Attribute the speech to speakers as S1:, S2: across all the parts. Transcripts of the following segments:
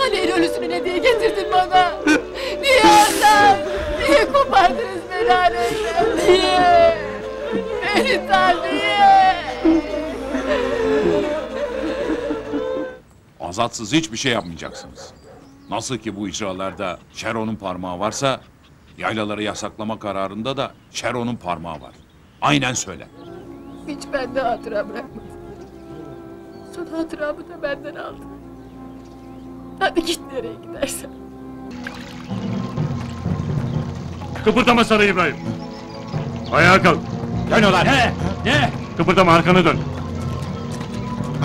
S1: Halil'in ölüsünü ne diye getirdin bana? Niye Hasan? Niye kopardınız beni Halil'den? Niye? Mehritan niye?
S2: Azatsız hiçbir şey yapmayacaksınız. Nasıl ki bu icralarda Şero'nun parmağı varsa, yaylaları yasaklama kararında da Şero'nun parmağı var. Aynen söyle.
S1: Hiç bende hatıra bırakmadın. Son hatıramı da benden aldın. Hadi git nereye gidersen.
S3: Kıpırdama Sarı İbrahim. Ayağa kalk.
S2: Dön ulan!
S3: Ne? Kıpırdama, arkanı dön.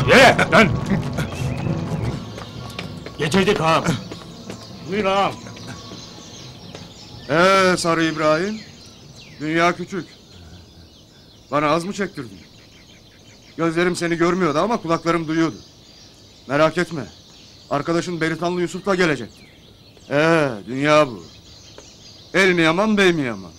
S3: Ye, dön.
S4: Getirdik ağam.
S3: Buyur ağam.
S5: Sarı İbrahim, dünya küçük. Bana az mı çektirdin? Gözlerim seni görmüyordu ama kulaklarım duyuyordu. Merak etme, arkadaşın Beritanlı Yusuf da gelecektir. Dünya bu. El mi yaman, bey mi yaman?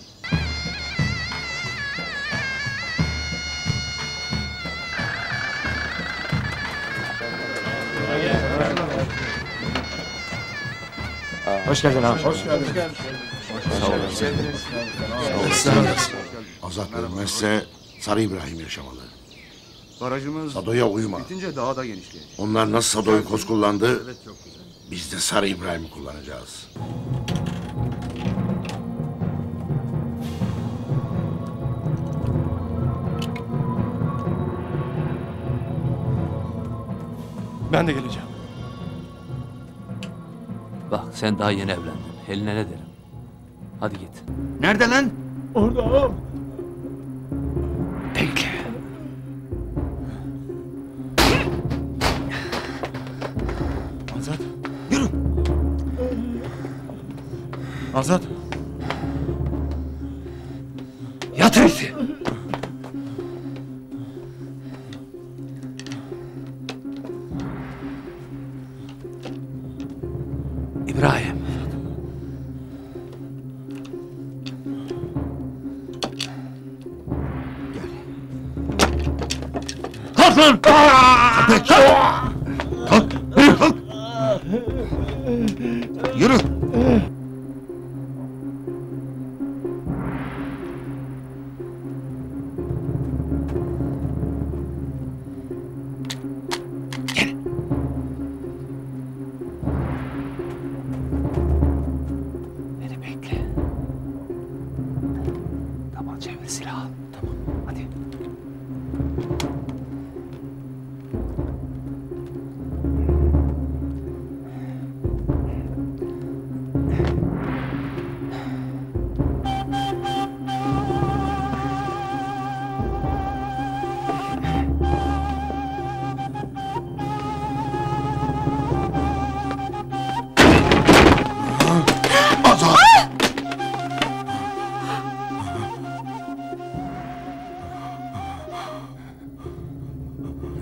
S4: Hoş geldin ağam.
S5: Hoş geldin.
S6: Azat ölmezse Sarı İbrahim yaşamalı.
S5: Barajımız
S6: Sado'ya uyma.
S5: bitince daha da genişleyecek.
S6: Onlar nasıl Sado'yu koz kullandı,
S5: Evet, çok güzel.
S6: biz de Sarı İbrahim'i kullanacağız.
S4: Ben de geleceğim.
S7: Bak sen daha yeni evlendin. Eline ne derim? Hadi git.
S5: Nerede lan?
S4: Orada ağam.
S7: Bekle.
S4: Azat. Yürü. Azat.
S7: Yatır iti. İbrahim.
S3: Kalk lan!
S6: Kalk! Yürü!
S7: Beni bekle. Tamam, çevir silahı. Tamam, hadi.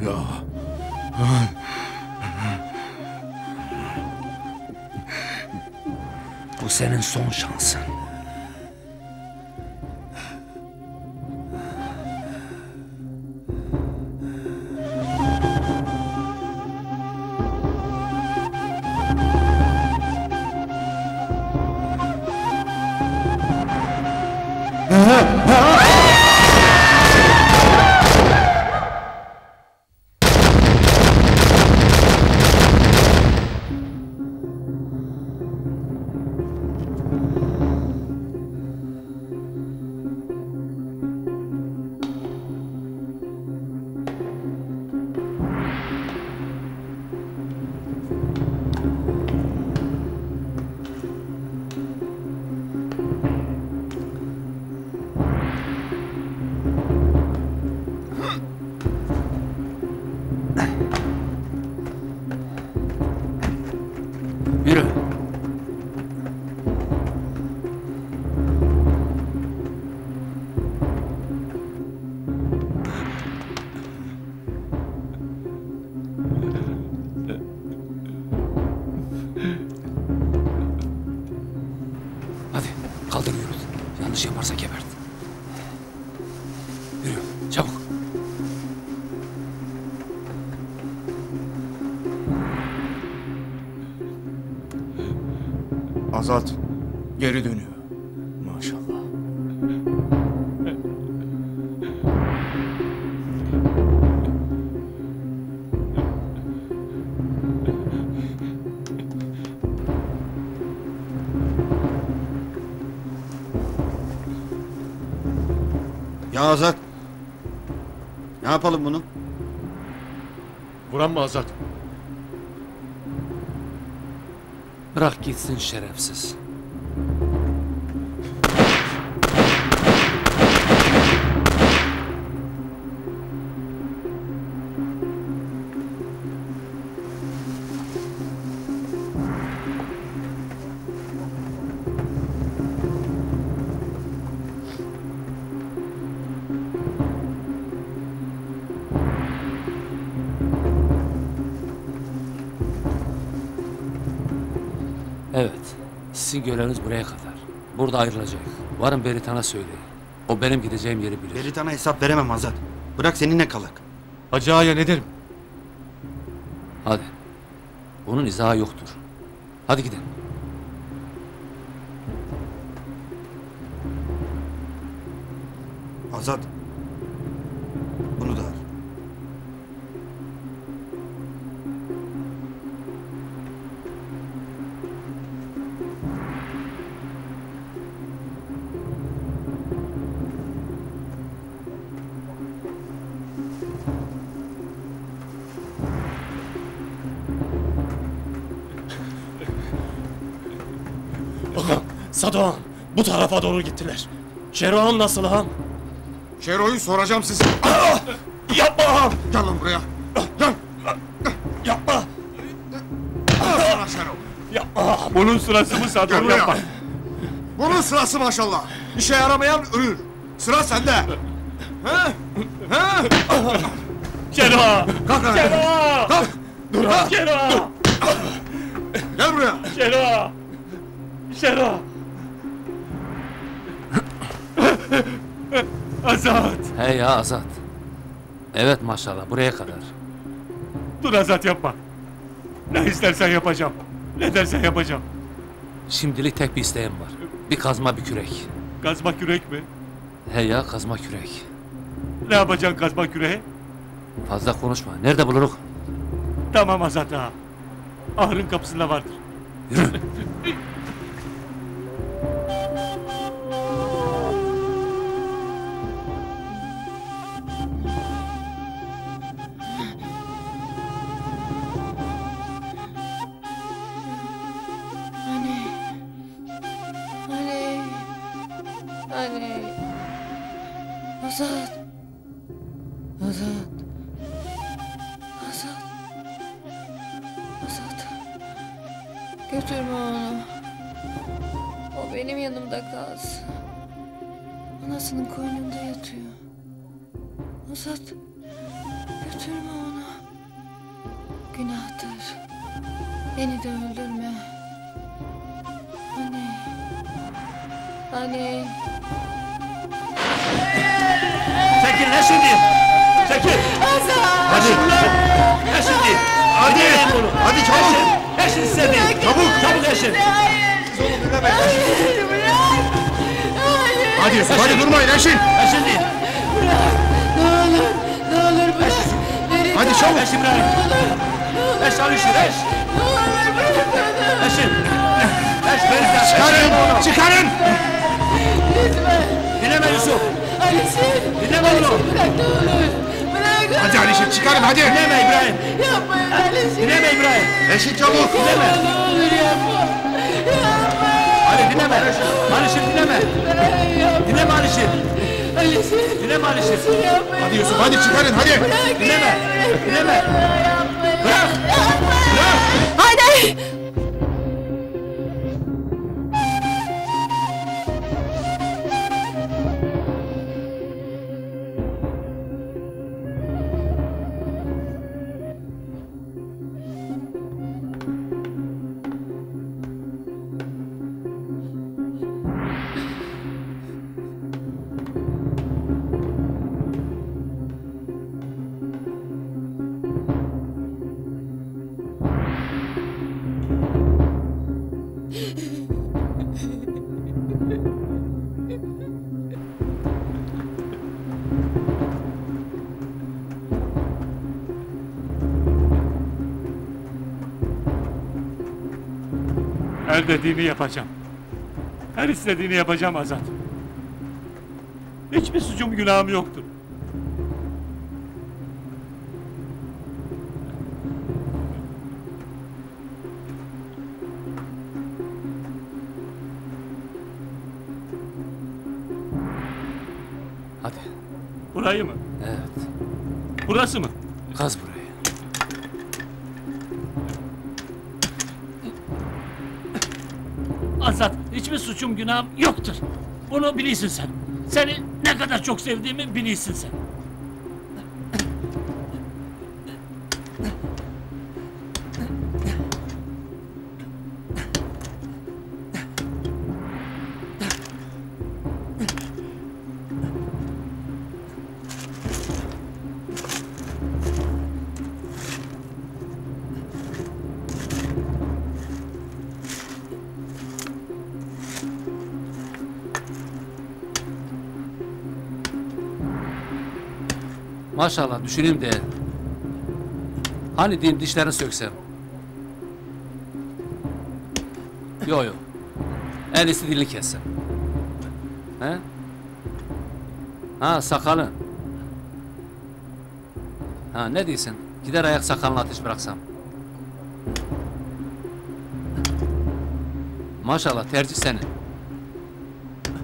S6: Ya.
S7: Bu senin son şansın. Yürü. Hadi kaldırıyoruz. Yanlış yaparsa gebert. Yürü çabuk.
S5: Azat geri dönüyor. Maşallah.
S8: Ya Azat. Ne yapalım bunu?
S3: Vuran mı Azat?
S7: Bırak gitsin şerefsiz. Evet, sizin göreviniz buraya kadar. Burada ayrılacak. Varın Beritan'a söyleyin. O benim gideceğim yeri bilir.
S8: Beritan'a hesap veremem Azat. Bırak seninle kalak.
S4: Hacı Ağa'ya ne derim?
S7: Hadi. Bunun izahı yoktur. Hadi gidin.
S8: Azat. Bunu da al.
S4: Ağam, Sado ağam, bu tarafa doğru gittiler. Şero ağam nasıl ağam?
S5: Şero'yu soracağım size.
S4: Yapma ağam!
S5: Gel lan buraya. Gel.
S4: Yapma!
S5: Sana Şero.
S4: Yapma ağam!
S3: Bunun sırası mı Sado?
S5: Gel buraya.
S3: Yapma.
S5: Bunun sırası maşallah. İşe yaramayan ölür. Sıra sende. He? He?
S3: Şero!
S5: Kalk lan.
S3: Şero!
S5: Kalk.
S4: Dur ağam!
S3: Şero!
S5: Gel buraya.
S3: Şero! Şero! Azat!
S7: He ya Azat. Evet maşallah buraya kadar.
S3: Dur Azat yapma. Ne istersen yapacağım. Ne dersen yapacağım.
S7: Şimdilik tek bir isteğim var. Bir kazma bir kürek.
S3: Kazma kürek mi?
S7: He ya kazma kürek.
S3: Ne yapacaksın kazma küreği?
S7: Fazla konuşma. Nerede buluruk?
S3: Tamam Azat ağa. Ahırın kapısında vardır.
S7: Yürü.
S1: Anne. Anne. Anne. Azat. Azat. Azat. Azat. Götürme onu. O benim yanımda kalsın. Anasının koynunda yatıyor. Azat. Götürme onu. Günahtır. Beni de öldürme. Anne. Anne.
S3: Çekil ne şimdi? Çekil!
S8: Hadi.
S3: Ne şimdi?
S8: Hadi. Hadi çabuk.
S3: Eşin istedi.
S8: Çabuk.
S3: Çabuk eşin.
S5: Hadi Yusuf hadi durmayın eşin.
S3: Eşin değil.
S1: Ne olur bırak.
S5: Hadi çabuk.
S3: Eş İbrahim. Eş alışır eş. Eşin. Eş Ferit'e.
S5: Çıkarın. Çıkarın.
S3: Dinleme Yusuf.
S1: Ali'sin.
S3: Dinleme onu.
S1: Bırak ne olur. Bırak.
S5: Hadi Alişim çıkarın hadi.
S3: Dinleme İbrahim.
S1: Yapmayın Ali'sin.
S3: Dinleme İbrahim.
S5: Eşin çabuk.
S3: Dinleme.
S1: Ne olur yapma. Yapma.
S3: Ali dinleme. Alişir dinleme. Dinleme Alişir.
S1: Ali'sin.
S3: Dinleme Alişir.
S1: Yapmayın.
S5: Hadi Yusuf hadi çıkarın hadi.
S3: Dinleme. Dinleme.
S1: Yapmayın.
S3: Bırak. Bırak.
S1: Hadi.
S3: Her dediğini yapacağım. Her istediğini yapacağım Azat. Hiçbir suçum günahım yoktur.
S7: Hadi.
S3: Burayı mı?
S7: Evet.
S3: Burası mı?
S7: Kaz burayı.
S3: Azat, hiçbir suçum günahım yoktur. Bunu bilirsin sen. Seni ne kadar çok sevdiğimi bilirsin sen.
S7: Maşallah düşüneyim de. Hani diyeyim dişlerini söksem. Yo yo. En iyisi dilini kessem. He? Ha sakalın. Ha ne diyorsun? Gider ayak sakalına ateş bıraksam. Maşallah tercih senin.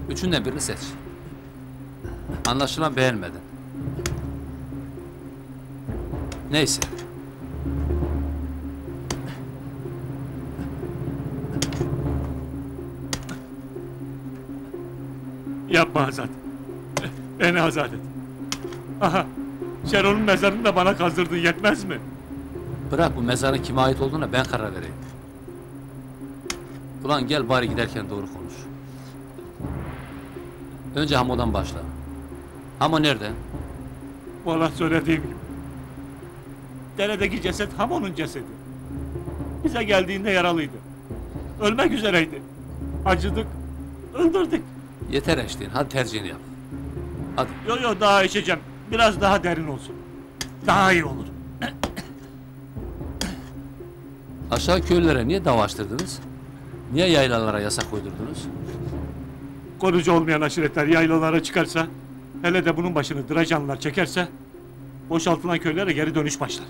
S7: Üçünden birini seç. Anlaşılan beğenmedin. Neyse.
S3: Yapma Azat. Beni azat et. Aha, Şeron'un mezarını da bana kazdırdın, yetmez mi?
S7: Bırak bu mezarın kime ait olduğuna ben karar vereyim. Ulan gel bari giderken doğru konuş. Önce Hamo'dan başla. Hamo nerede?
S3: Valla söylediğim gibi. Deredeki ceset Hamo'nun cesedi. Bize geldiğinde yaralıydı. Ölmek üzereydi. Acıdık, öldürdük.
S7: Yeter eşliğin, hadi tercihini yap. Hadi.
S3: Yo yo daha içeceğim. Biraz daha derin olsun. Daha iyi olur.
S7: Aşağı köylülere niye dava açtırdınız? Niye yaylalara yasak koydurdunuz?
S3: Korucu olmayan aşiretler yaylalara çıkarsa, hele de bunun başını Dracanlılar çekerse, boşaltılan köylere geri dönüş başlar.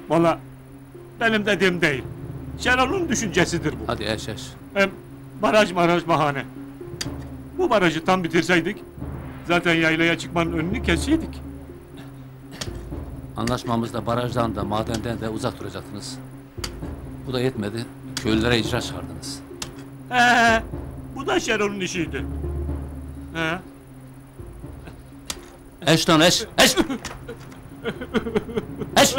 S3: Valla benim dediğim değil. Şeron'un düşüncesidir bu.
S7: Hadi eş.
S3: Hem baraj bahane. Bu barajı tam bitirseydik, zaten yaylaya çıkmanın önünü kesiydik.
S7: Anlaşmamızda barajdan da madenden de uzak duracaktınız. Bu da yetmedi. Köylülere icra çağırdınız.
S3: He, bu da Şeron'un işiydi. He.
S7: Eş lan eş. Eş. Eş.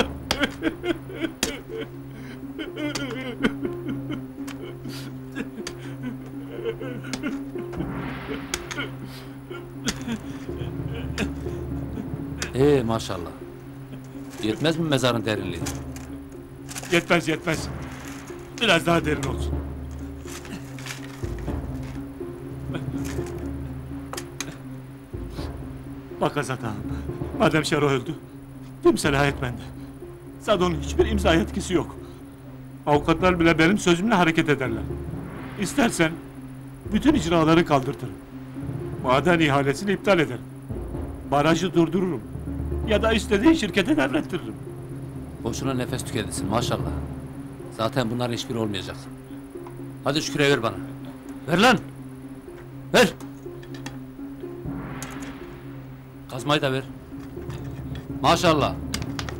S7: Maşallah. Yetmez mi mezarın derinliği?
S3: Yetmez. Biraz daha derin olsun. Bak Azat ağam, madem Şero öldü, tüm selahet bende. Sado'nun hiçbir imza yetkisi yok. Avukatlar bile benim sözümle hareket ederler. İstersen bütün icraları kaldırtırım. Maden ihalesini iptal ederim. Barajı durdururum. Ya da istediğin şirkete devrettiririm.
S7: Boşuna nefes tüketirsin maşallah. Zaten bunların hiçbiri olmayacak. Hadi şu küreği ver bana. Ver lan. Ver. Kazmayı da ver. Maşallah.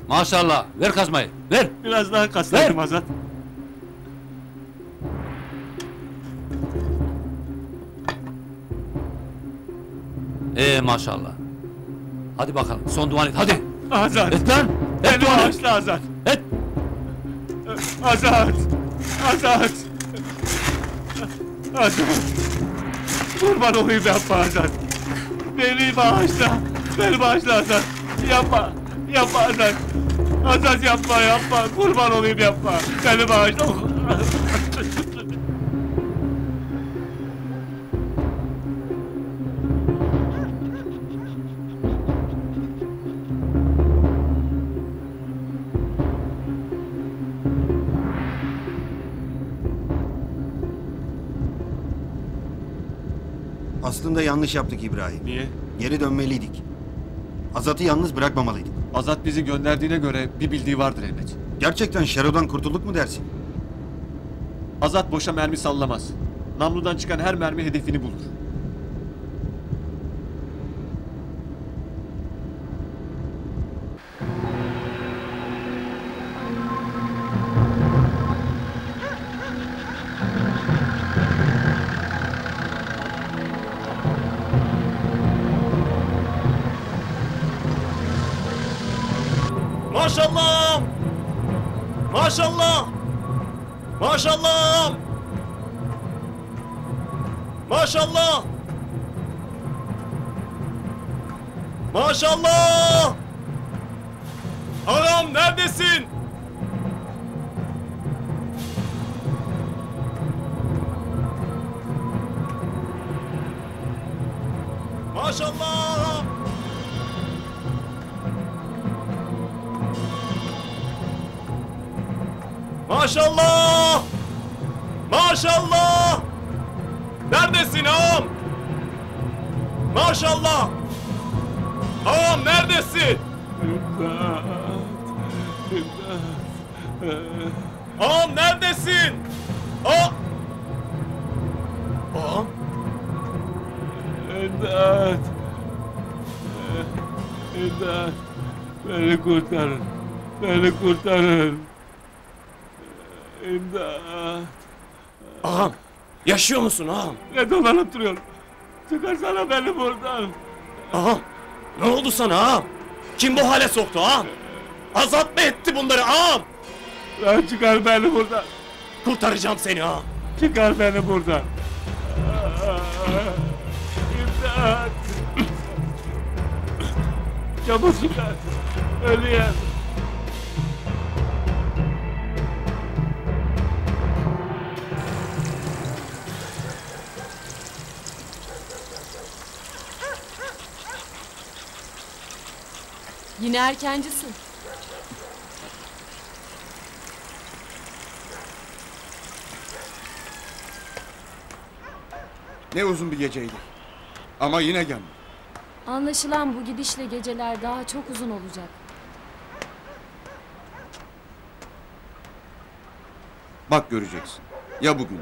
S7: Maşallah. Ver kazmayı. Ver.
S3: Biraz daha kaslaydım
S7: Ver.
S3: Azat.
S7: Maşallah. Hadi bakalım. Son duan et. Hadi.
S3: Azat.
S7: Et lan. Et
S3: Beni
S7: duanı.
S3: bağışla Azat.
S7: Et.
S3: Azat. Kurban olayım yapma Azat. Beni bağışla Azat. Yapma Azat. Azat yapma. Kurban olayım yapma. Beni bağışla.
S8: Aslında yanlış yaptık İbrahim.
S9: Niye?
S8: Geri dönmeliydik. Azat'ı yalnız bırakmamalıydık.
S9: Azat bizi gönderdiğine göre bir bildiği vardır elbet.
S8: Gerçekten Şero'dan kurtulduk mu dersin?
S9: Azat boşa mermi sallamaz. Namludan çıkan her mermi hedefini bulur.
S4: Maşallah! Maşallah! Maşallah! Maşallah! Maşallah! Ağam neredesin? Maşallah! Maşallah! Maşallah! Neredesin ağam? Maşallah! Ağam neredesin? Ağam neredesin? Ağam?
S3: İmdat! İmdat! Beni kurtarın! Beni kurtarın! İmdat!
S4: Ağam! Yaşıyor musun ağam?
S3: Ne dolanıp duruyorsun? Çıkarsana beni buradan!
S4: Ağam! Ne oldu sana ağam? Kim bu hale soktu ağam? Azat mı etti bunları ağam?
S3: Lan çıkar beni buradan!
S4: Kurtaracağım seni ağam.
S3: Çıkar beni buradan! İmdat! Çabuk çıkar! Ölüyorum!
S1: Yine erkencisin.
S5: Ne uzun bir geceydi. Ama yine gelmedi.
S10: Anlaşılan bu gidişle geceler daha çok uzun olacak.
S5: Bak göreceksin. Ya bugün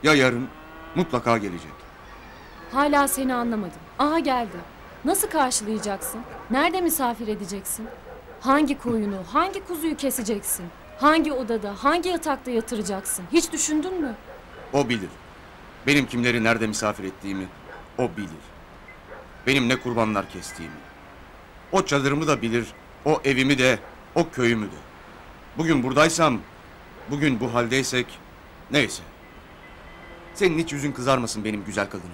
S5: ya yarın mutlaka gelecek.
S10: Hala seni anlamadım. Aha geldi. Nasıl karşılayacaksın? Nerede misafir edeceksin? Hangi koyunu, hangi kuzuyu keseceksin? Hangi odada, hangi yatakta yatıracaksın? Hiç düşündün mü?
S5: O bilir. Benim kimleri nerede misafir ettiğimi o bilir. Benim ne kurbanlar kestiğimi. O çadırımı da bilir, o evimi de, o köyümü de. Bugün buradaysam, bugün bu haldeysek, neyse. Senin hiç yüzün kızarmasın benim güzel kadınım.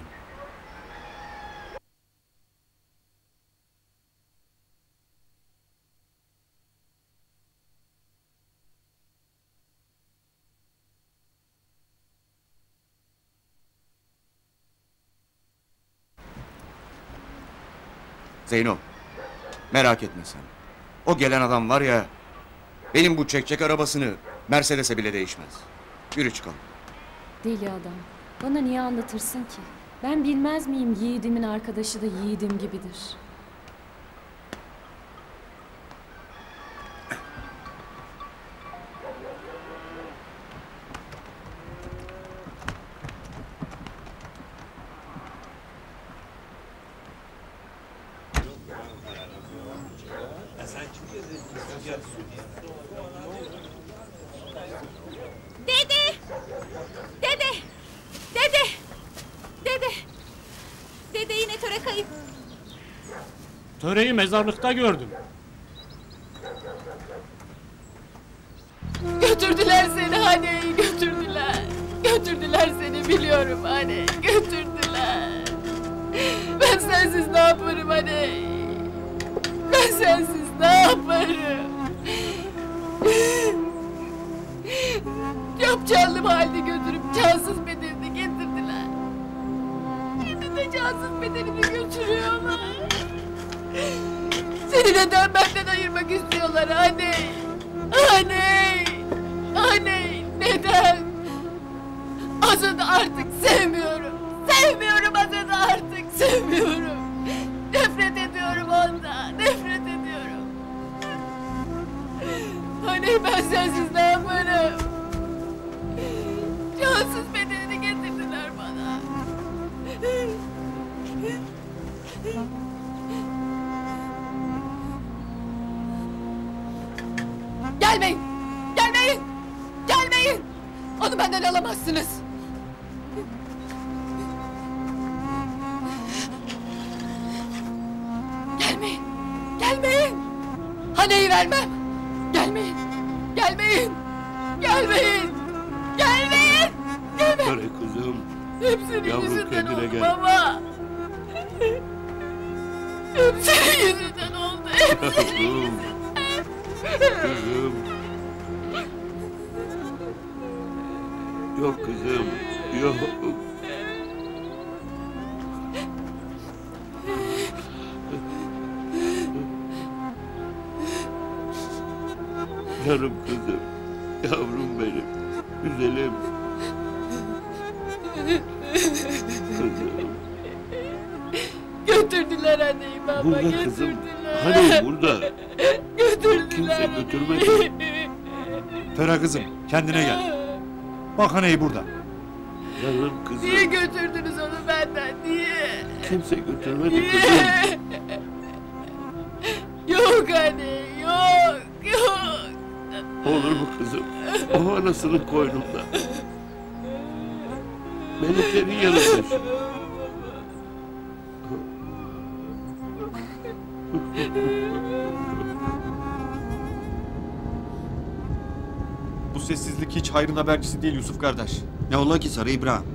S5: Zeyno, merak etme sen. O gelen adam var ya, benim bu çekçek arabasını Mercedes'e bile değişmez. Yürü çıkalım.
S10: Deli adam. Bana niye anlatırsın ki? Ben bilmez miyim yiğidimin arkadaşı da yiğidim gibidir.
S1: Dede! Dede! Dede! Dede! Dede yine töre kayıp.
S3: Töreyi mezarlıkta gördüm.
S1: Götürdüler seni hani, götürdüler. Götürdüler seni biliyorum hani, götürdüler. Ben sensiz ne yaparım hani? Ben sensiz ne yaparım? Yapacağım halde götürüp cansız bedenini getirdiler. Şimdi de cansız bedenini götürüyorlar. Seni neden benden ayırmak istiyorlar anne? Anne! Anne! Neden? Azat'ı artık sevmiyorum. Sevmiyorum Azat'ı artık, sevmiyorum. Nefret ediyorum ondan, nefret ediyorum. Hani ben sensiz ne yaparım? Cansız bedenini getirdiler bana. Gelmeyin! Gelmeyin! Gelmeyin! Onu benden alamazsınız. Gelmeyin! Gelmeyin! Haneyi vermem! Gelmeyin! Gelmeyin! Gelmeyin! Gelmeyin! Gelmeyin!
S3: Töre kızım.
S1: Hepsinin
S3: Yavrum,
S1: yüzünden
S3: kendine
S1: oldu
S3: gel.
S1: baba! Hepsinin yüzünden oldu! Hepsinin
S3: Kızım. Kızım. Yok kızım. Yok. Canım kızım. Yavrum benim. Güzelim. Kızım.
S1: Götürdüler anneyi baba,
S3: Burada
S1: götürdüler.
S3: kızım. Hani burada.
S1: Götürdüler.
S3: Kimse götürmedi.
S8: Töre kızım kendine gel. Bak haneyi burada.
S3: Canım kızım.
S1: Niye götürdünüz onu benden, niye?
S3: Kimse götürmedi
S1: Niye?
S3: kızım.
S1: Yok anne, yok, yok.
S3: Olur mu kızım? O anasının koynunda. Meleklerin yanında şu.
S9: Bu sessizlik hiç hayrın habercisi değil Yusuf kardeş.
S8: Ne ola ki Sarı İbrahim?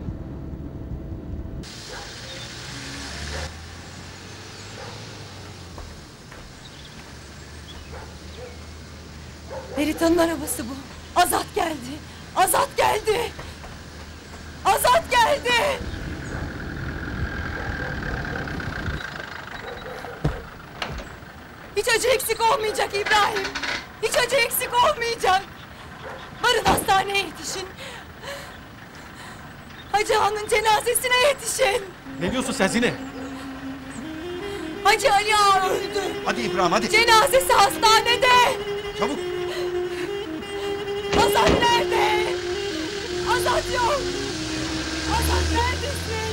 S1: Berita'nın arabası bu. Azat geldi. Azat geldi. Azat geldi. Hiç acı eksik olmayacak İbrahim. Hiç acı eksik olmayacak. Varın hastaneye yetişin. Hacı Ağa'nın cenazesine yetişin.
S9: Ne diyorsun sen Zine?
S1: Hacı Ali Ağa öldü.
S8: Hadi İbrahim hadi.
S1: Cenazesi hastanede.
S8: Çabuk.
S1: Azat nerede? Azat yok. Azat neredesin?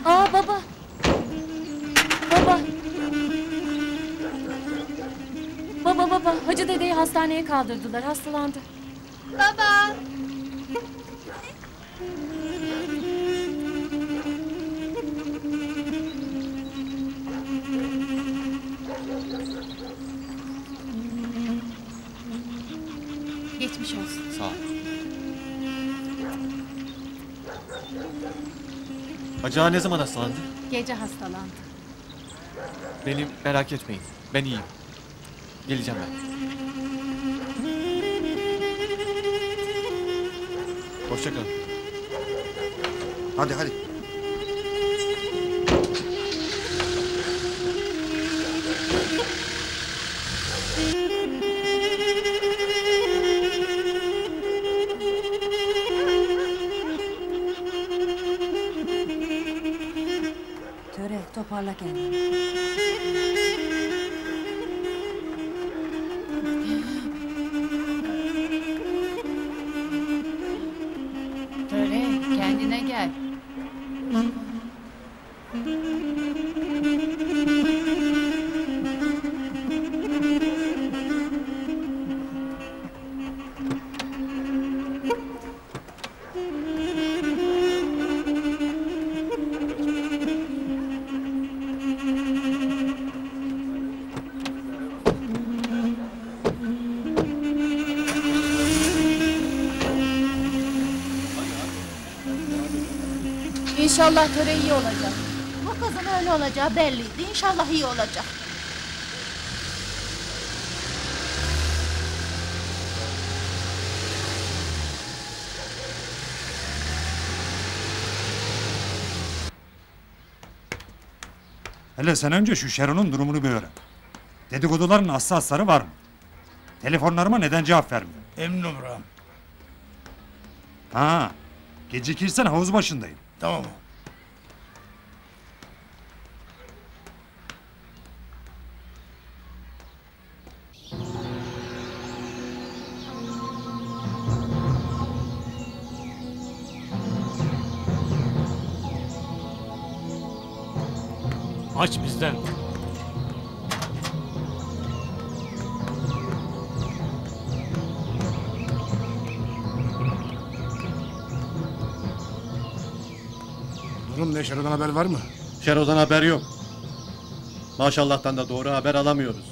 S10: Aa baba. Baba. Baba. Hacı dedeyi hastaneye kaldırdılar. Hastalandı.
S1: Baba. Geçmiş olsun.
S9: Sağ ol. Hacı Ağa ne zaman hastalandı?
S1: Gece hastalandı.
S9: Benim merak etmeyin. Ben iyiyim. Geleceğim ben. Hoşça kalın.
S8: Hadi hadi.
S1: Töre toparla kendini. Töre kendine gel.
S10: İnşallah töre iyi olacak.
S1: Bu kızın öyle olacağı belliydi. İnşallah iyi olacak.
S8: Hele sen önce şu Şeron'un durumunu bir öğren. Dedikoduların aslı asları var mı? Telefonlarıma neden cevap vermiyor?
S11: Emin olurum.
S8: Ha, gecikirsen havuz başındayım.
S11: Tamam.
S3: Aç bizden.
S11: Durum ne? Şero'dan haber var mı?
S4: Şero'dan haber yok. Maşallah'tan da doğru haber alamıyoruz.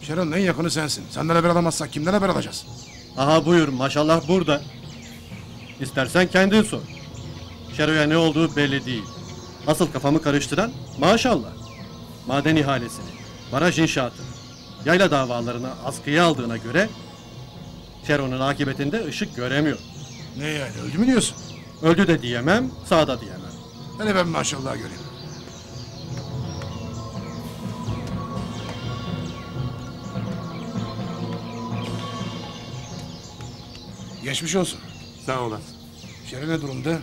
S11: Şero'nun en yakını sensin. Senden haber alamazsak kimden haber alacağız?
S4: Aha buyur, maşallah burada. İstersen kendin sor. Şero'ya ne olduğu belli değil. Asıl kafamı karıştıran maşallah. Maden ihalesini, baraj inşaatını, yayla davalarını askıya aldığına göre Şero'nun akıbetinde ışık göremiyor.
S11: Ne yani? Öldü mü diyorsun?
S4: Öldü de diyemem, sağ da diyemem.
S11: Hele ben maşallah göreyim. Geçmiş olsun.
S3: Sağ olasın.
S11: Şero ne durumda?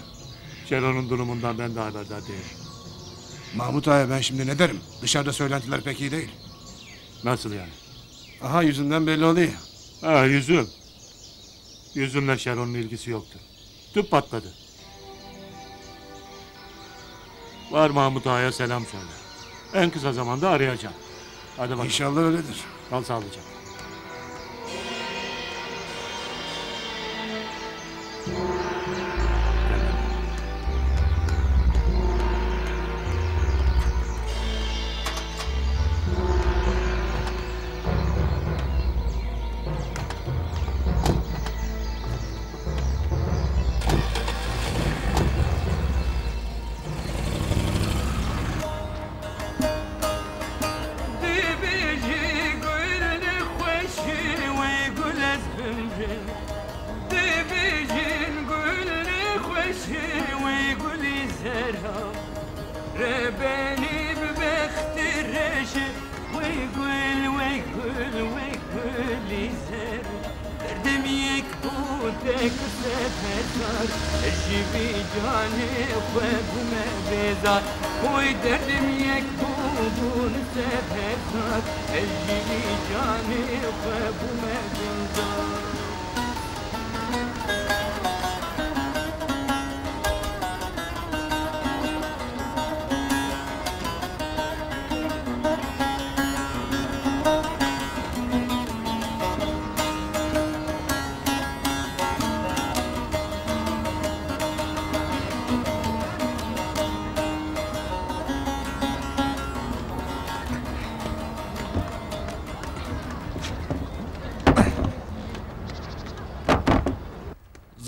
S3: Şeron'un durumundan ben de haberdar değilim.
S11: Mahmut Ağa'ya ben şimdi ne derim? Dışarıda söylentiler pek iyi değil.
S3: Nasıl yani?
S11: Aha yüzünden belli oluyor.
S3: Ha, yüzüm. Yüzümle Şeron'un ilgisi yoktur. Tüp patladı. Var Mahmut Ağa'ya selam söyle. En kısa zamanda arayacağım. Hadi bakalım.
S11: İnşallah öyledir.
S3: Kal sağlıcakla.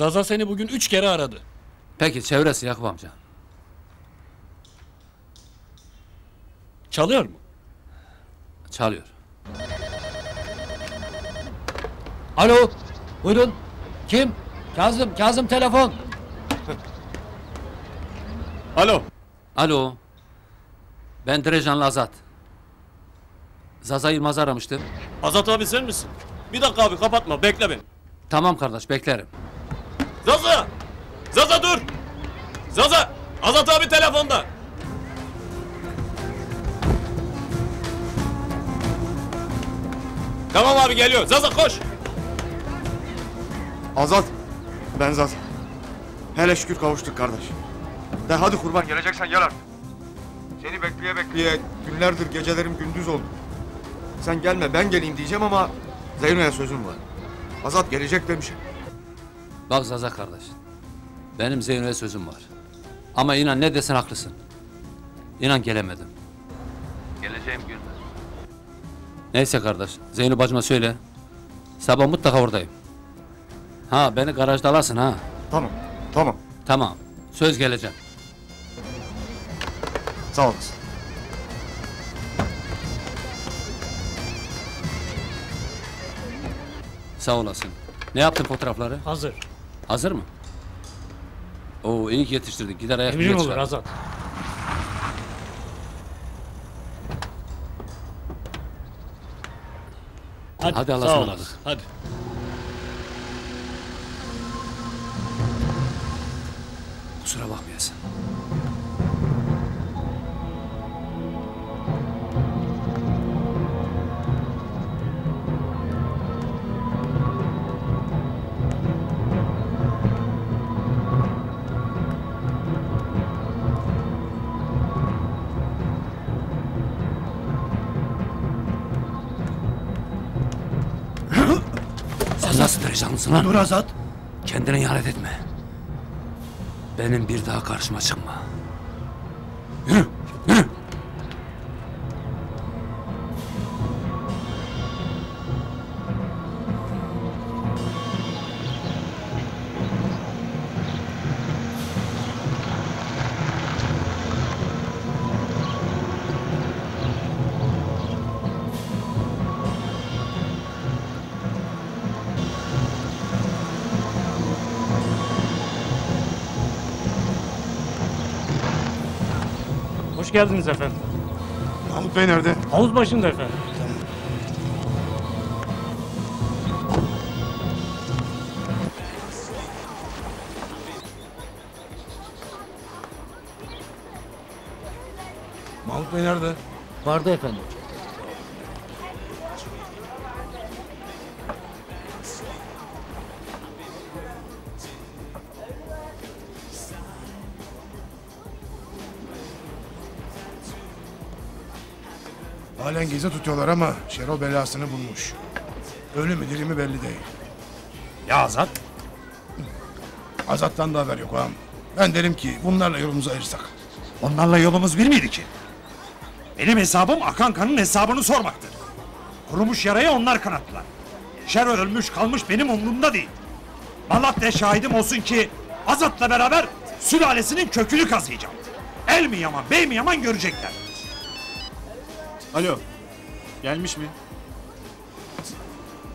S9: Zaza seni bugün 3 kere aradı.
S7: Peki çevresi Yakup amca.
S9: Çalıyor mu?
S7: Çalıyor.
S12: Alo, buyurun. Kim? Kazım telefon.
S9: Alo.
S7: Alo. Ben Direjanlı Azat. Zaza Yılmaz'ı aramıştım.
S4: Azat abi sen misin? Bir dakika abi kapatma, bekle beni.
S7: Tamam kardeş, beklerim.
S4: Zaza! Zaza dur! Zaza! Azat abi telefonda. Tamam abi geliyor. Zaza koş!
S5: Azat. Ben Zaza. Hele şükür kavuştuk kardeş. De hadi kurban geleceksen gel artık. Seni bekleye bekleye günlerdir gecelerim gündüz oldu. Sen gelme ben geleyim diyeceğim ama Zeyno'ya sözüm var. Azat gelecek demişim.
S7: Bak Zaza kardeş. Benim Zeyno'ya sözüm var. Ama inan ne desen haklısın. İnan gelemedim. Geleceğim gün. Neyse kardeş. Zeyno bacıma söyle. Sabah mutlaka oradayım. Ha beni garajda alasın ha.
S5: Tamam. Tamam.
S7: Tamam. Söz geleceğim.
S5: Sağ olasın.
S7: Sağ olasın. Ne yaptın fotoğrafları?
S3: Hazır.
S7: Hazır mı? Oo iyi ki yetiştirdik. Gider ayak
S3: Emin olur Azat.
S7: Hadi Allah'a
S12: sağ
S7: ısmarladık.
S12: olasın. Hadi.
S7: Kusura bakmayasın. Sen nasıl delikanlısın lan?
S11: Dur Azat.
S7: Kendine ihanet etme. Benim bir daha karşıma çıkma. Yürü, yürü.
S3: Hoş geldiniz efendim.
S11: Mahmut Bey nerede?
S3: Havuz başında efendim.
S11: Mahmut Bey nerede?
S12: Vardı efendim.
S11: Halen gizli tutuyorlar ama Şerol belasını bulmuş. Ölü mü diri mi belli değil.
S8: Ya Azat?
S11: Azat'tan da haber yok ağam. Ben derim ki bunlarla yolumuzu ayırsak.
S8: Onlarla yolumuz bir miydi ki? Benim hesabım Akan Kan'ın hesabını sormaktır. Kurumuş yarayı onlar kanattılar. Şero ölmüş kalmış benim umurumda değil. Malatya şahidim olsun ki Azat'la beraber sülalesinin kökünü kazıyacağım. El mi yaman, bey mi yaman görecekler.
S9: Alo. Gelmiş mi?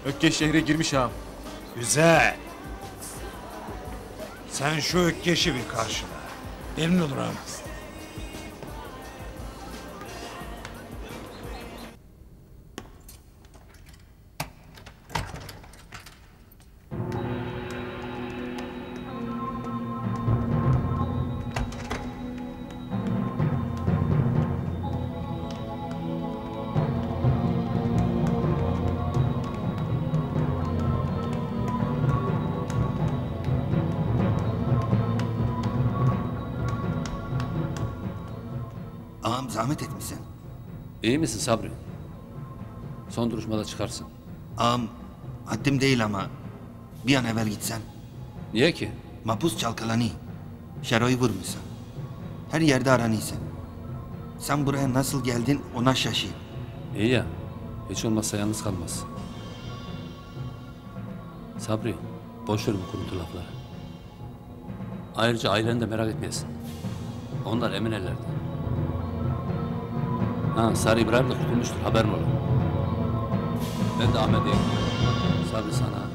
S9: Ökkeş şehre girmiş ağam.
S8: Güzel. Sen şu Ökkeş'i bir karşıla.
S11: Emin olur ağam.
S13: Ağam zahmet etmişsin.
S7: İyi misin Sabri? Son duruşmada çıkarsın.
S13: Ağam haddim değil ama bir an evvel gitsen.
S7: Niye ki?
S13: Mapus çalkalanı. Şero'yu vurmuşsun. Her yerde aranıysan. Sen buraya nasıl geldin ona şaşayım.
S7: İyi ya. Hiç olmazsa yalnız kalmaz. Sabri, boş ver bu kuruntu lafları. Ayrıca aileni de merak etmeyesin. Onlar emin ellerde. Ha, Sarı İbrahim de kurtulmuştur, haberin ola. Ben de Ahmet'e Sabri sana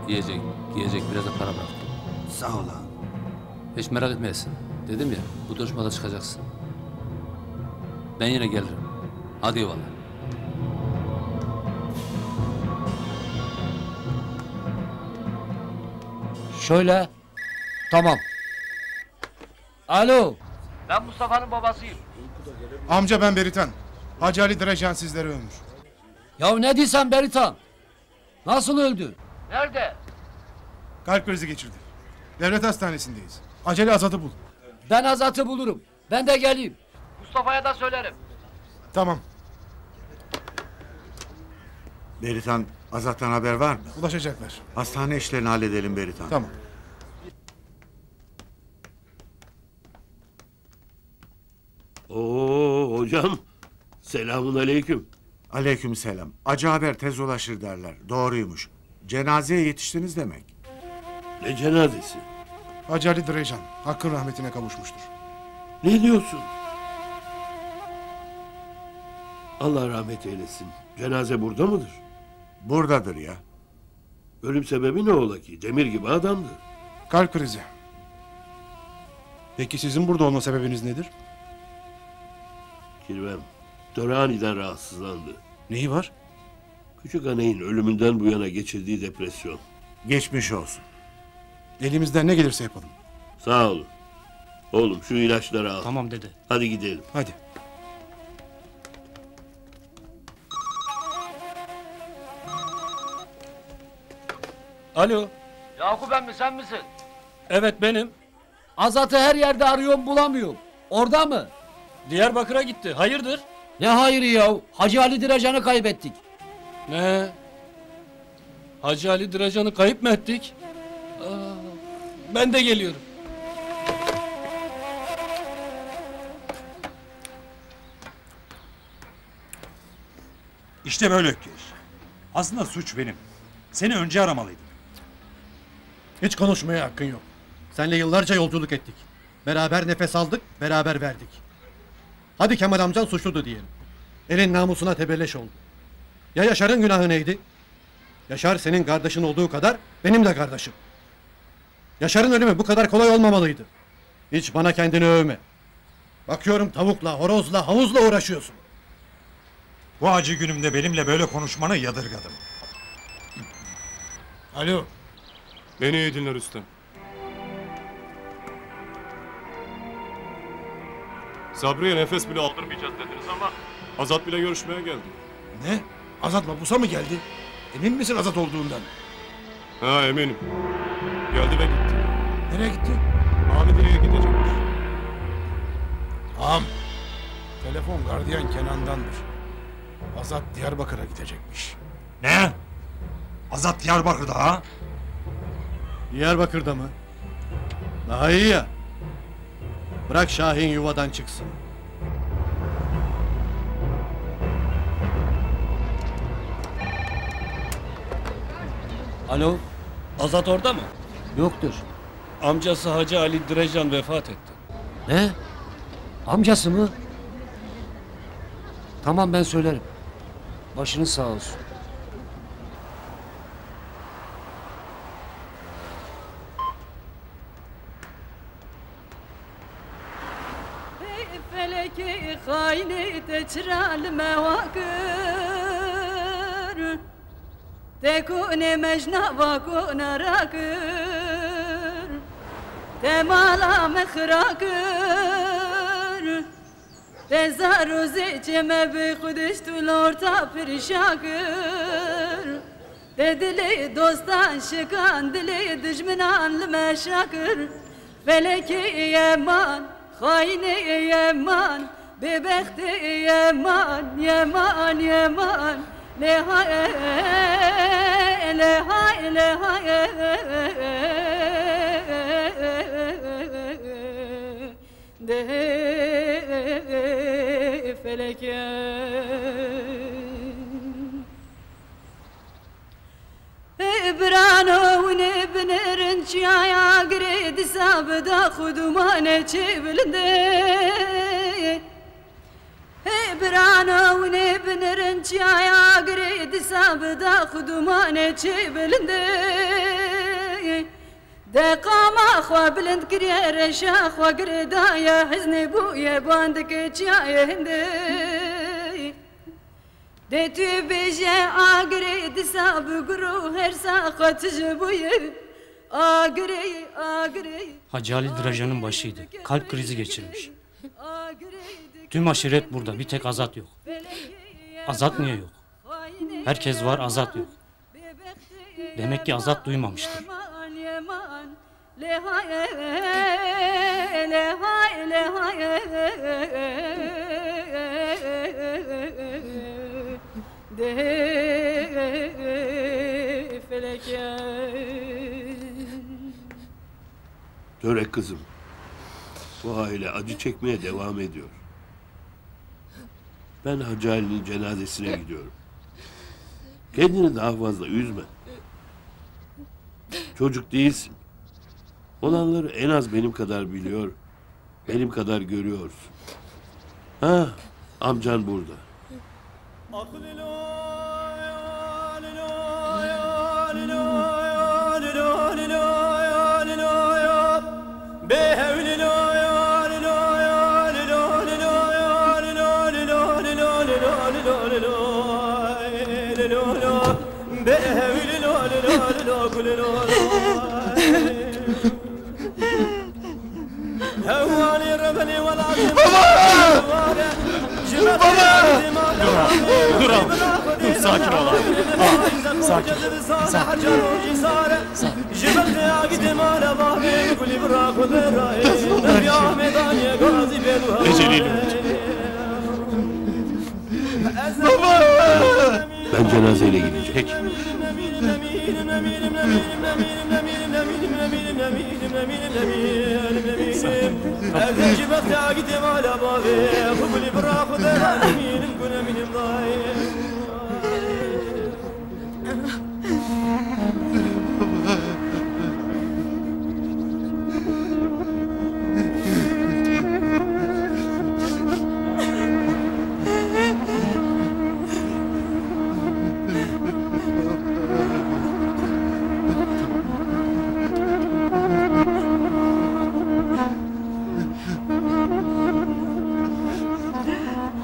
S7: yiyecek, giyecek biraz da para bıraktım.
S13: Sağ ol ağam.
S7: Hiç merak etmeyesin. Dedim ya, bu duruşmada çıkacaksın. Ben yine gelirim. Hadi eyvallah.
S12: Şöyle. Tamam. Alo. Ben Mustafa'nın babasıyım.
S11: Amca ben Beritan. Hacı Ali Drajan sizleri övmüş.
S12: Ya ne diyorsun Beritan? Nasıl öldü? Nerede?
S11: Kalp krizi geçirdi. Devlet hastanesindeyiz. Acele Azat'ı bul.
S12: Ben Azat'ı bulurum. Ben de geleyim. Mustafa'ya da söylerim.
S11: Tamam.
S6: Beritan, Azat'tan haber var mı?
S11: Ulaşacaklar.
S6: Hastane işlerini halledelim Beritan.
S11: Tamam.
S14: Oo hocam. Selamun aleyküm.
S6: Aleykümselam. Acı haber tez ulaşır derler. Doğruymuş. Cenazeye yetiştiniz demek.
S14: Ne cenazesi?
S11: Hacı Ali Drajan Hakk'ın rahmetine kavuşmuştur.
S14: Ne diyorsun? Allah rahmet eylesin. Cenaze burada mıdır?
S6: Buradadır ya.
S14: Ölüm sebebi ne ola ki? Demir gibi adamdı.
S11: Kalp krizi. Peki sizin burada olma sebebiniz nedir?
S14: Kirvem, Töre aniden rahatsızlandı.
S11: Neyi var?
S14: Küçük Aney'in ölümünden bu yana geçirdiği depresyon.
S6: Geçmiş olsun.
S11: Elimizden ne gelirse yapalım.
S14: Sağ olun. Oğlum şu ilaçları al.
S3: Tamam dede.
S14: Hadi gidelim.
S11: Hadi.
S3: Alo.
S12: Yakup emmi sen misin?
S3: Evet benim.
S12: Azat'ı her yerde arıyorum bulamıyorum. Orada mı?
S3: Diyarbakır'a gitti. Hayırdır?
S12: Ne hayırı ya? Hacı Ali Diracan'ı kaybettik.
S3: Ne? Hacı Ali Diracan'ı kayıp mı ettik? Ben de geliyorum.
S8: İşte böyle Ökkeş. Aslında suç benim. Seni önce aramalıydım.
S4: Hiç konuşmaya hakkın yok. Seninle yıllarca yolculuk ettik. Beraber nefes aldık, beraber verdik. Hadi Kemal amcan suçludu diyelim. Elin namusuna tebelleş oldu. Ya Yaşar'ın günahı neydi? Yaşar senin kardeşin olduğu kadar benim de kardeşim. Yaşar'ın ölümü bu kadar kolay olmamalıydı. Hiç bana kendini övme. Bakıyorum tavukla, horozla, havuzla uğraşıyorsun.
S8: Bu acı günümde benimle böyle konuşmanı yadırgadım.
S11: Alo.
S9: Beni iyi dinler Rüstem. Sabri'ye nefes bile aldırmayacağız dediniz ama Azat bile görüşmeye geldi.
S11: Ne? Azat Mabus'a mı geldi? Emin misin Azat olduğundan?
S9: Ha eminim. Geldi ve gitti.
S11: Nereye gitti?
S9: Hamidiye'ye gidecekmiş.
S11: Ağam. Telefon gardiyan Kenan'dandır. Azat Diyarbakır'a gidecekmiş.
S8: Ne? Azat Diyarbakır'da ha?
S4: Diyarbakır'da mı? Daha iyi ya. Bırak Şahin yuvadan çıksın.
S3: Alo. Azat orada mı?
S12: Yoktur.
S3: Amcası Hacı Ali Diracan vefat etti.
S12: Ne? Amcası mı? Tamam ben söylerim. Başınız sağ olsun.
S1: فلكي خايني تجرى المواكر تكوني مجنى وكون راكر تمالا مخراكر تزارو زيتي ما بخدش تلورتا برشاكر تدلي دوستان شكان دلي دجمنان المشاكر فلكي يمان خايني يمان ببختي يمان يمان يمان لهاي لهاي لهاي ده فلك برانو ونبنرنش يا قريد سابدا خدومانه چبلنده برانو ونبنرنش يا قريد سابدا خدومانه چبلنده دقاما خوا بلند كرير شاخوا قريدا يا حزني بويا باندك يا هندي دتي بيجي اغري دساب غرو her saat جبوي اغري اغري
S3: Hacı Ali Diracan'ın başıydı. Kalp krizi geçirmiş. Tüm aşiret burada. Bir tek Azat yok. Azat niye yok? Herkes var, Azat yok. Demek ki Azat duymamıştır.
S14: Törek kızım. Bu aile acı çekmeye devam ediyor. Ben Hacı Ali'nin cenazesine gidiyorum. Kendini daha fazla üzme. Çocuk değilsin. Olanları en az benim kadar biliyor, benim kadar görüyorsun. Ha, amcan burada.
S15: la
S9: Dur abi. Dur sakin ol abi. Sakin. Eceliyle
S14: Baba! Ben cenazeyle gideceğim.
S9: Peki.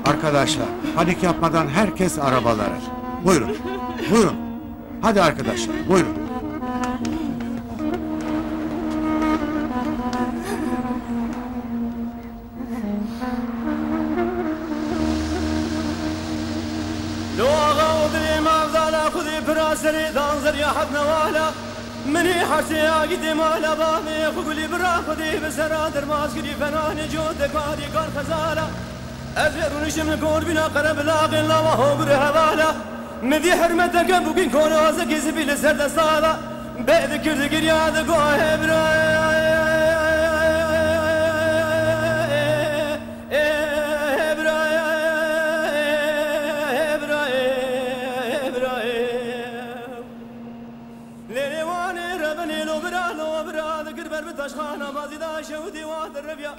S6: Arkadaşlar, panik yapmadan herkes arabalara. Buyurun, buyurun. Hadi arkadaşlar, buyurun.
S15: مني حسي قدي مالا بابي خقولي براخدي بسرادر ماسكري فناني جودك وادي قار خزالة أزير ونشم الكون بنا قرب لاغي الله وهو برهوالا مدي حرمتك بوكين كون وزك يزبي لسرد الصالة بذكر ذكر يا ذقوه براي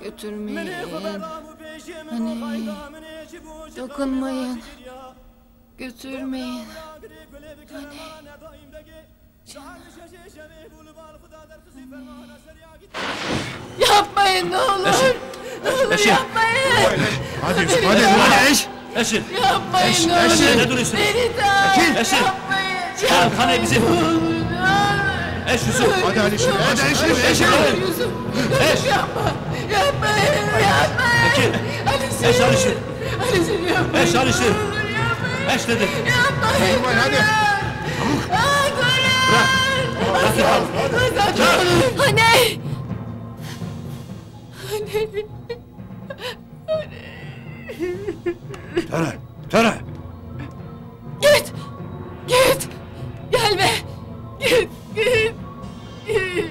S1: Götürmeyin. Hani dokunmayın. Götürmeyin. Hani. Yapmayın ne olur. Ne olur yapmayın.
S11: Hadi Yusuf hadi. Hadi eş.
S8: Eşin.
S1: Yapmayın ne olur.
S8: Eşin ne duruyorsunuz?
S1: Beni de
S8: Eşin.
S1: yapmayın.
S8: Çıkar kanayı bizi. Eş Yusuf.
S11: Hadi Alişim. Hadi Eşim.
S1: Yusuf. Yusuf yapma. Yapmayın. Yapmayın.
S8: Ekin. Eş Alişim.
S1: Alişim yapmayın.
S8: Eş Alişim. Eş dedim.
S1: Yapmayın.
S11: Durmayın hadi.
S8: Bırak yapalım.
S1: Anne.
S6: Töre, töre.
S1: Git. Git. Gelme. Git. Git. Git.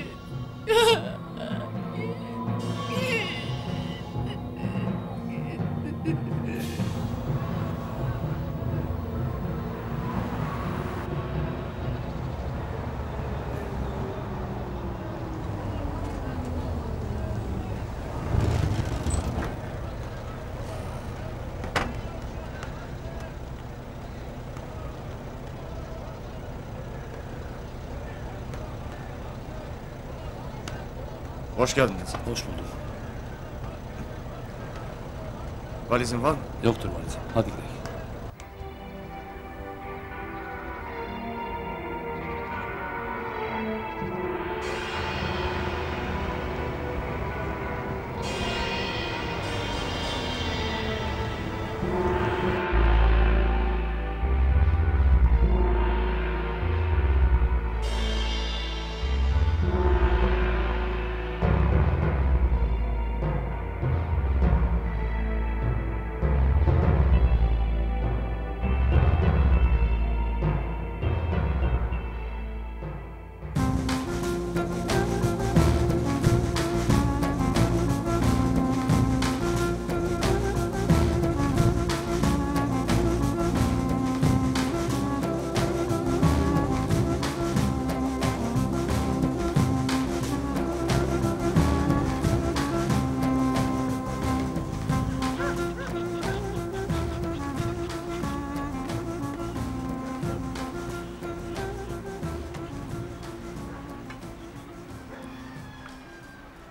S5: Hoş geldiniz.
S7: Hoş bulduk.
S5: Valizin var mı?
S7: Yoktur valizim. Hadi gidelim.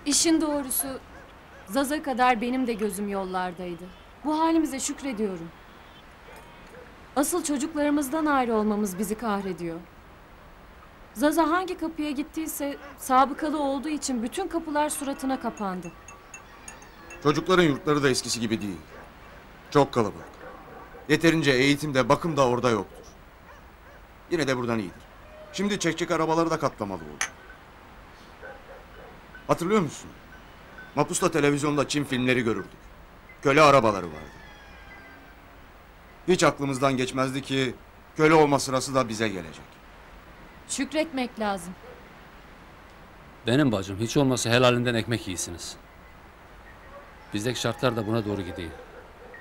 S10: İşin doğrusu Zaza kadar benim de gözüm yollardaydı. Bu halimize şükrediyorum. Asıl çocuklarımızdan ayrı olmamız bizi kahrediyor. Zaza hangi kapıya gittiyse sabıkalı olduğu için bütün kapılar suratına kapandı.
S5: Çocukların yurtları da eskisi gibi değil. Çok kalabalık. Yeterince eğitim de bakım da orada yoktur. Yine de buradan iyidir. Şimdi çekçek arabaları da katlamalı oldu. Hatırlıyor musun? Mapusta televizyonda Çin filmleri görürdük. Köle arabaları vardı. Hiç aklımızdan geçmezdi ki köle olma sırası da bize gelecek.
S10: Şükretmek lazım.
S7: Benim bacım, hiç olmazsa helalinden ekmek yiyesiniz. Bizdeki şartlar da buna doğru gidiyor.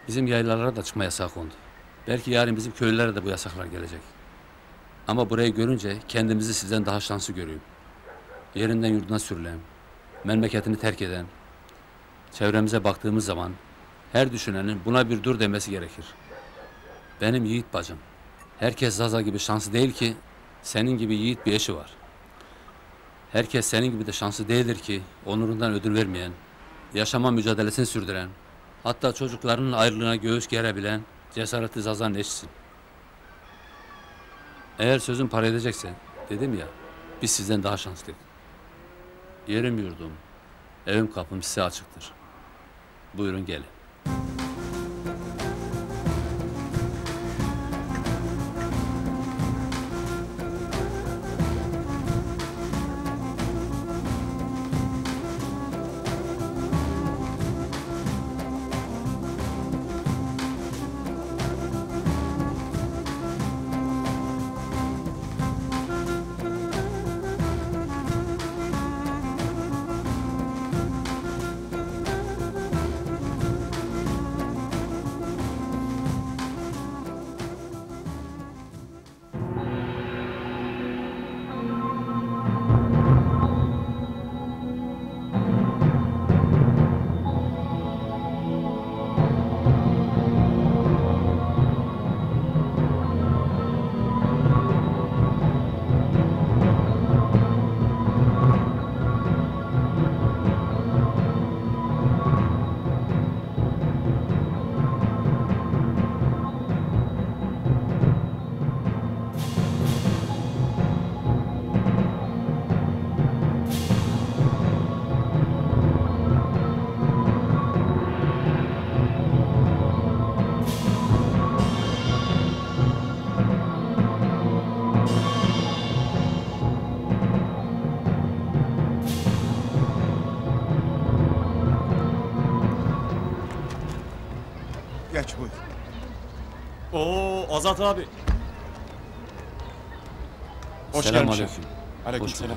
S7: Bizim yaylalara da çıkma yasağı kondu. Belki yarın bizim köylülere de bu yasaklar gelecek. Ama burayı görünce kendimizi sizden daha şanslı görüyorum. Yerinden yurduna sürülen, memleketini terk eden, çevremize baktığımız zaman her düşünenin buna bir dur demesi gerekir. Benim yiğit bacım, herkes Zaza gibi şanslı değil ki senin gibi yiğit bir eşi var. Herkes senin gibi de şanslı değildir ki onurundan ödün vermeyen, yaşama mücadelesini sürdüren, hatta çocuklarının ayrılığına göğüs gerebilen cesaretli Zaza'nın eşisin. Eğer sözün para edecekse, dedim ya, biz sizden daha şanslıyız. Yerim yurdum, evim kapım size açıktır. Buyurun gelin.
S5: Geç buyur.
S9: Oo Azat abi.
S5: Hoş
S7: Selamünaleyküm.
S5: gelmişsin.
S7: Aleykümselam.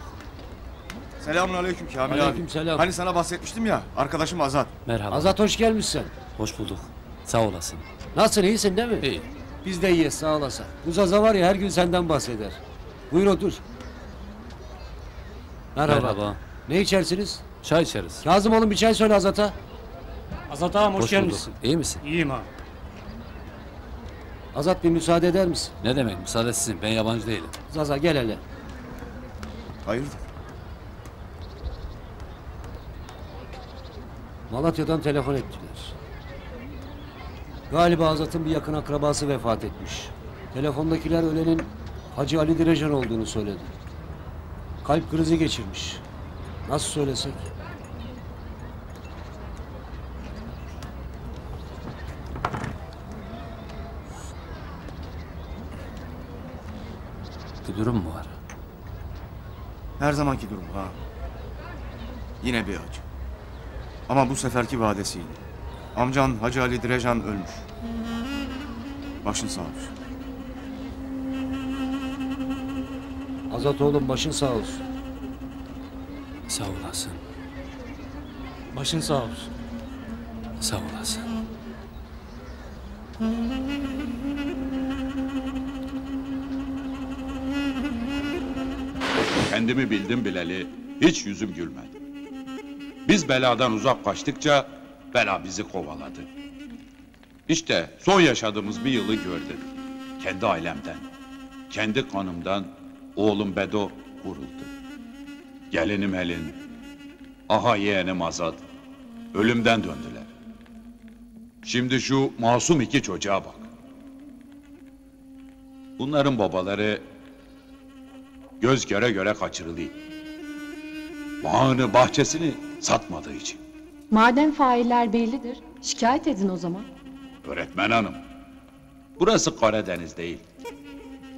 S5: Selamünaleyküm Kamil abi.
S12: Aleykümselam.
S5: Hani sana bahsetmiştim ya, arkadaşım Azat.
S7: Merhaba.
S12: Azat hoş gelmişsin.
S7: Hoş bulduk. Sağ olasın.
S12: Nasılsın, iyisin değil mi?
S7: İyi.
S12: Biz de iyiyiz, sağ olasın. Bu Zaza var ya, her gün senden bahseder. Buyur otur.
S7: Merhaba.
S12: Ne içersiniz?
S7: Çay içeriz.
S12: Kazım oğlum bir çay söyle Azat'a.
S3: Azat ağam hoş gelmişsin.
S7: Bulduk. İyi misin?
S3: İyiyim ha.
S12: Azat bir müsaade eder misin?
S7: Ne demek? Müsaade sizin. Ben yabancı değilim.
S12: Zaza gel hele.
S5: Hayırdır?
S12: Malatya'dan telefon ettiler. Galiba Azat'ın bir yakın akrabası vefat etmiş. Telefondakiler ölenin Hacı Ali Direjan olduğunu söyledi. Kalp krizi geçirmiş. Nasıl söylesek?
S7: Bir durum mu var?
S5: Her zamanki durum ha. Yine bir acı. Ama bu seferki vadesiydi. Amcan Hacı Ali Direjan ölmüş. Başın sağ olsun.
S12: Azat oğlum başın sağ olsun.
S7: Sağ olasın.
S3: Başın sağ olsun.
S7: Sağ olasın.
S2: Kendimi bildim bileli hiç yüzüm gülmedi. Biz beladan uzak kaçtıkça bela bizi kovaladı. İşte son yaşadığımız bir yılı gördüm. Kendi ailemden, kendi kanımdan oğlum Bedo vuruldu. Gelinim Helin, aha yeğenim Azat, ölümden döndüler. Şimdi şu masum iki çocuğa bak. Bunların babaları göz göre göre kaçırılıyor. Bağını, bahçesini satmadığı için.
S10: Madem failler bellidir, şikayet edin o zaman.
S2: Öğretmen hanım, burası Karadeniz değil.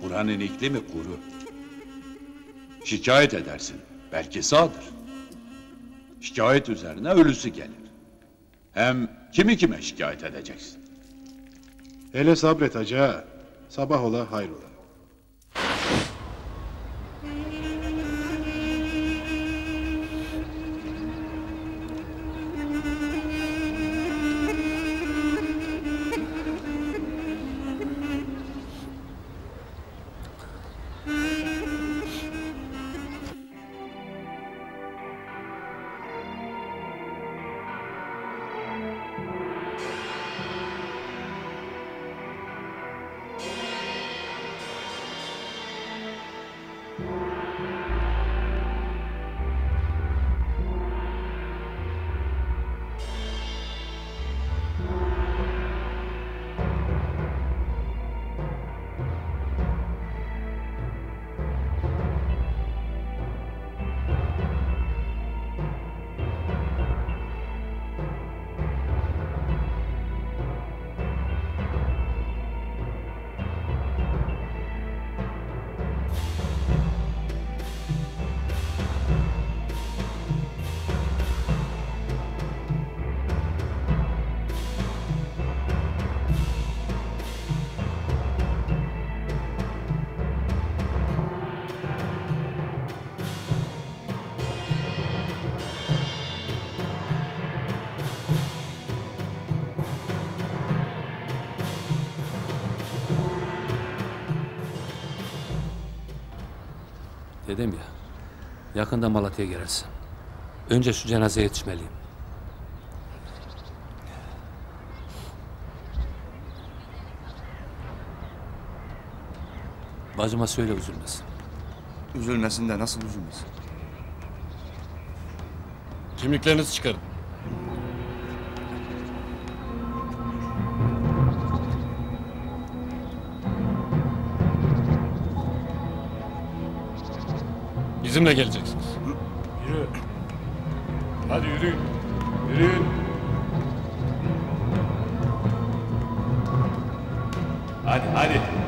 S2: Buranın iklimi kuru. Şikayet edersin, belki sağdır. Şikayet üzerine ölüsü gelir. Hem kimi kime şikayet edeceksin?
S11: Hele sabret hacı ağa. Sabah ola hayrola.
S7: Dedim ya, yakında Malatya'ya gelirsin. Önce şu cenazeye yetişmeliyim. Bacıma söyle üzülmesin.
S5: Üzülmesin de nasıl üzülmesin?
S16: Kimliklerinizi çıkarın. Bizimle geleceksiniz. Yürü. Hadi yürüyün. Yürüyün. Hadi hadi.